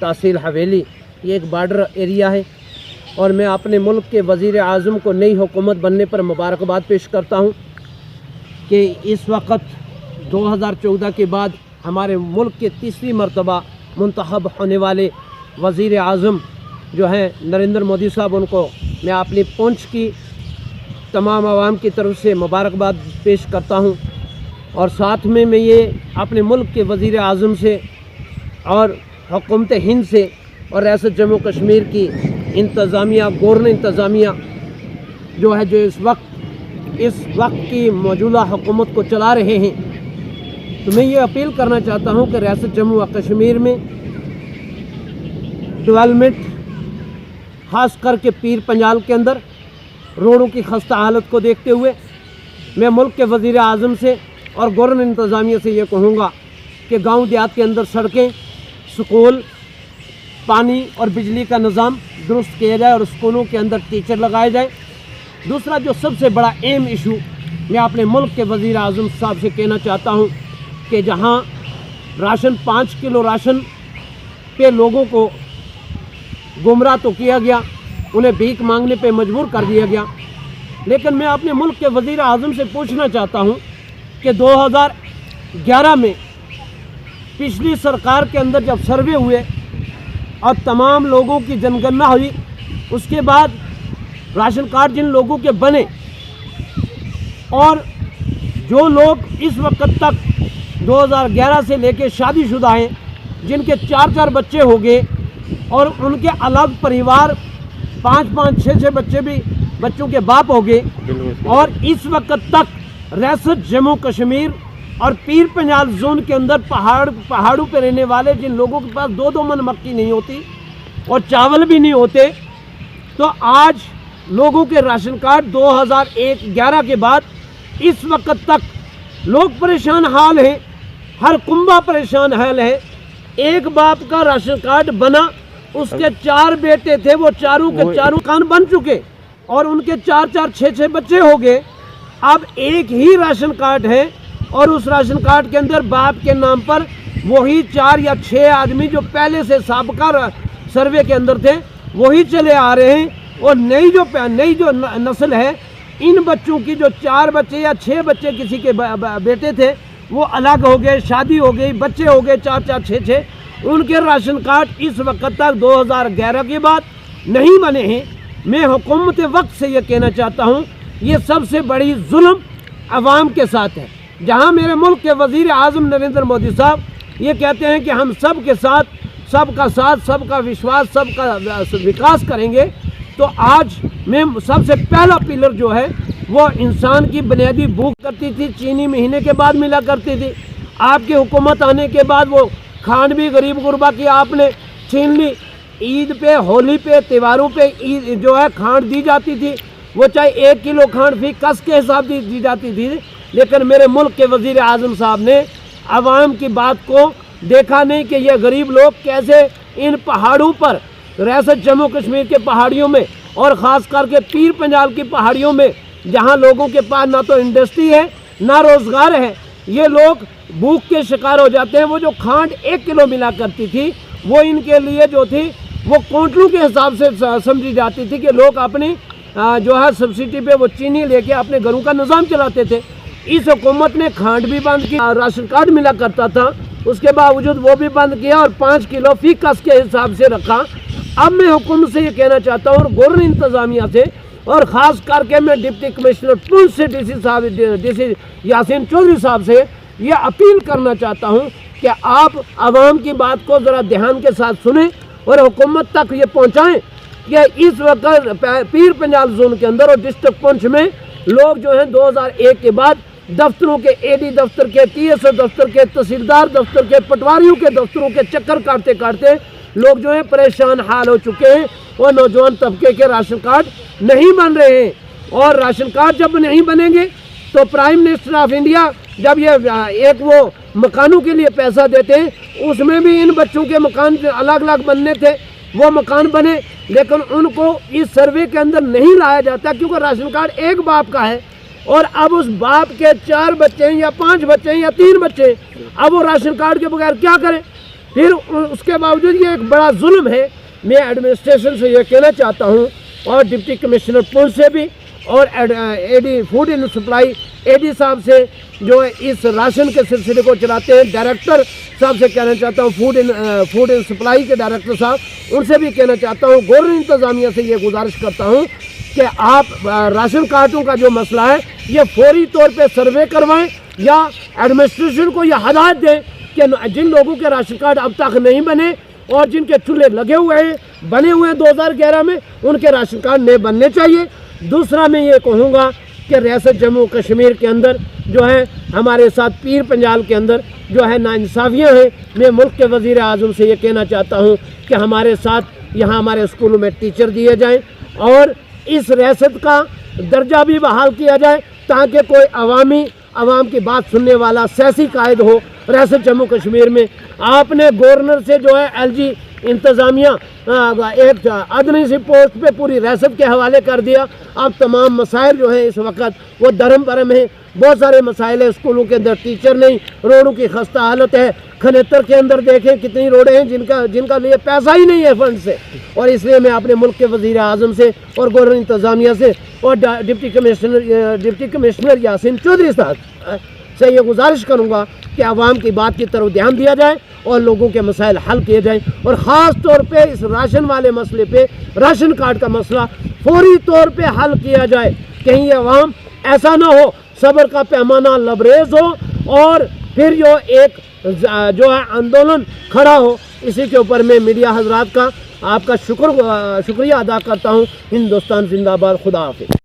तहसील हवेली, ये एक border area है और मैं अपने मुल्क के वज़ीर आज़म को नई हुकूमत बनने पर मुबारकबाद पेश करता हूँ कि इस वक्त 2014 के बाद हमारे मुल्क के तीसरी मरतबा मुंतखब होने वाले वज़ीर आज़म जो हैं नरेंद्र मोदी साहब, उनको मैं अपनी पहुँच की तमाम आवाम की तरफ से मुबारकबाद पेश करता हूँ। और साथ में मैं ये अपने मुल्क के वज़ीर आज़म से और हुकूमत हिंद से और रियासत जम्मू कश्मीर की इंतज़ामिया, गवर्नर इंतज़ामिया जो है, जो इस वक्त की मौजूदा हुकूमत को चला रहे हैं, तो मैं ये अपील करना चाहता हूँ कि रियासत जम्मू व कश्मीर में डेवलपमेंट, ख़ास करके पीर पंजाल के अंदर रोडों की खस्ता हालत को देखते हुए मैं मुल्क के वज़ीर आज़म से और गवर्नर इंतज़ामिया से ये कहूँगा कि गांव देहात के अंदर सड़कें, स्कूल, पानी और बिजली का निज़ाम दुरुस्त किया जाए और स्कूलों के अंदर टीचर लगाए जाए। दूसरा जो सबसे बड़ा अहम इशू मैं अपने मुल्क के वज़ीर आज़म साहब से कहना चाहता हूँ कि जहाँ राशन 5 किलो राशन पे लोगों को गुमराह तो किया गया, उन्हें भीख मांगने पे मजबूर कर दिया गया, लेकिन मैं अपने मुल्क के वज़ीर आज़म से पूछना चाहता हूँ कि 2011 में पिछली सरकार के अंदर जब सर्वे हुए और तमाम लोगों की जनगणना हुई, उसके बाद राशन कार्ड जिन लोगों के बने और जो लोग इस वक्त तक 2011 से लेके शादीशुदा हैं, जिनके 4-4 बच्चे हो गए और उनके अलग परिवार 5-5, 6-6 बच्चों के बाप हो गए, और इस वक्त तक रियासत जम्मू कश्मीर और पीर पंजाल जोन के अंदर पहाड़ों पर रहने वाले जिन लोगों के पास 2-2 मन मक्की नहीं होती और चावल भी नहीं होते, तो आज लोगों के राशन कार्ड 2011 के बाद इस वक्त तक लोग परेशान हाल हैं, हर कुंबा परेशान हाल है। एक बाप का राशन कार्ड बना, उसके 4 बेटे थे, वो चारों के चारों कान बन चुके और उनके 4-4, 6-6 बच्चे हो गए। अब एक ही राशन कार्ड है और उस राशन कार्ड के अंदर बाप के नाम पर वही 4 या 6 आदमी जो पहले से साबका सर्वे के अंदर थे वही चले आ रहे हैं। और नई जो नस्ल है, इन बच्चों की जो 4 बच्चे या 6 बच्चे किसी के बेटे थे वो अलग हो गए, शादी हो गई, बच्चे हो गए 4-4, 6-6, उनके राशन कार्ड इस वक्त तक 2011 के बाद नहीं बने हैं। मैं हुकूमत वक्त से ये कहना चाहता हूँ, ये सबसे बड़ी जुल्म अवाम के साथ है। जहाँ मेरे मुल्क के वज़ीर आज़म नरेंद्र मोदी साहब ये कहते हैं कि हम सब के साथ, सबका साथ, सबका विश्वास, सबका विकास करेंगे, तो आज मैं सबसे पहला पिलर जो है वो इंसान की बुनियादी भूख करती थी, चीनी महीने के बाद मिला करती थी। आपकी हुकूमत आने के बाद वो खांड भी गरीब गुरबा की आपने छीन ली। ईद पे, होली पे, त्योहारों पे ईद जो है खांड दी जाती थी, वो चाहे 1 किलो खांड फी कस के हिसाब दी जाती थी, लेकिन मेरे मुल्क के वज़ीर आज़म साहब ने आवाम की बात को देखा नहीं कि ये गरीब लोग कैसे इन पहाड़ों पर, रियासत जम्मू कश्मीर के पहाड़ियों में और ख़ास करके पीर पंजाल की पहाड़ियों में, जहाँ लोगों के पास ना तो इंडस्ट्री है ना रोज़गार है, ये लोग भूख के शिकार हो जाते हैं। वो जो खांड 1 किलो मिला करती थी वो इनके लिए जो थी वो क्विंटलों के हिसाब से समझी जाती थी कि लोग अपनी जो है सब्सिडी पे वो चीनी लेके अपने घरों का निज़ाम चलाते थे। इस हुकूमत ने खांड भी बंद की, राशन कार्ड मिला करता था, उसके बावजूद वो भी बंद किया और 5 किलो फी कस के हिसाब से रखा। अब मैं हुकूमत से ये कहना चाहता हूँ और गवर्नर इंतज़ामिया से, और ख़ास करके मैं डिप्टी कमिश्नर पुंछ से डीसी यासीन चौधरी साहब से ये अपील करना चाहता हूँ कि आप आवाम की बात को ज़रा ध्यान के साथ सुनें और हुकूमत तक ये पहुँचाएँ कि इस वक्त पीर पंजाल जोन के अंदर और डिस्ट्रिक्ट पुंछ में लोग जो हैं 2001 के बाद दफ्तरों के, एडी दफ्तर के, TSO दफ्तर के, तहसीलदार दफ्तर के, पटवारियों के दफ्तरों के चक्कर काटते काटते लोग जो हैं परेशान हाल हो चुके हैं और नौजवान तबके के राशन कार्ड नहीं बन रहे हैं। और राशन कार्ड जब नहीं बनेंगे तो प्राइम मिनिस्टर ऑफ इंडिया जब ये एक वो मकानों के लिए पैसा देते हैं, उसमें भी इन बच्चों के मकान अलग अलग बनने थे, वो मकान बने, लेकिन उनको इस सर्वे के अंदर नहीं लाया जाता क्योंकि राशन कार्ड एक बाप का है। और अब उस बाप के 4 बच्चे या 5 बच्चे या 3 बच्चे, अब वो राशन कार्ड के बगैर क्या करें? پھر اس کے باوجود یہ ایک بڑا ظلم ہے. میں ایڈمنسٹریشن سے یہ کہنا چاہتا ہوں اور ڈپٹی کمشنر پونچھ سے بھی اور A D food and supply A D صاحب سے جو اس راشن کے سلسلے کو چلاتے ہیں، ڈائریکٹر صاحب سے کہنا چاہتا ہوں، فوڈ اینڈ سپلائی کے ڈائریکٹر صاحب، ان سے بھی کہنا چاہتا ہوں، گورنمنٹ انتظامیہ سے یہ گزارش کرتا ہوں کہ آپ راشن کارڈوں کا جو مسئلہ ہے یہ فوری طور پہ سروے کروائیں یا ایڈمنسٹریشن کو یہ ہدایت دیں کہ جن لوگوں کے راشن کارڈ اب تک نہیں بنے اور جن کے چولہے لگے ہوئے ہیں، بنے ہوئے ہیں 2011 میں، ان کے راشن کارڈ نئے بننے چاہیے. دوسرا میں یہ کہوں گا کہ ریاست جموں کشمیر کے اندر جو ہے ہمارے ساتھ پیر پنجال کے اندر جو ہے ناانصافیاں ہیں. میں ملک کے وزیر اعظم سے یہ کہنا چاہتا ہوں کہ ہمارے ساتھ یہاں ہمارے اسکولوں میں ٹیچر دیے جائیں اور اس ریاست کا درجہ بھی بحال کیا جائے تاکہ کوئی عوام کی بات سننے والا سیاسی قائد ہو ریاست جموں کشمیر میں. آپ نے گورنر سے جو ہے ایل جی انتظامیہ ایک ادنی سی پوسٹ پہ پوری ریاست کے حوالے کر دیا. اب تمام مسائل جو ہیں اس وقت وہ درم برم ہیں. بہت سارے مسائل ہیں، اسکولوں کے اندر ٹیچر نہیں، روڈوں کی خستہ حالت ہے. کھنیتر کے اندر دیکھیں کتنی روڈیں ہیں جن کا لیے پیسہ ہی نہیں ہے فنڈ سے. اور اس لیے میں اپنے ملک کے وزیر اعظم سے اور گورنر انتظامیہ سے اور ڈپٹی کمشنر یاسین چودھری صاحب سے یہ گزارش کروں گا کہ عوام کی بات کی طرف دھیان دیا جائے اور لوگوں کے مسائل حل کیے جائیں، اور خاص طور پہ اس راشن والے مسئلے پہ، راشن کارڈ کا مسئلہ فوری طور پہ حل کیا جائے. کہیں یہ عوام ایسا نہ ہو صبر کا پیمانہ لبریز ہو اور پھر جو ہے آندولن کھڑا ہو. اسی کے اوپر میں میڈیا حضرات کا آپ کا شکریہ ادا کرتا ہوں. ہندوستان زندہ باد. خدا حافظ.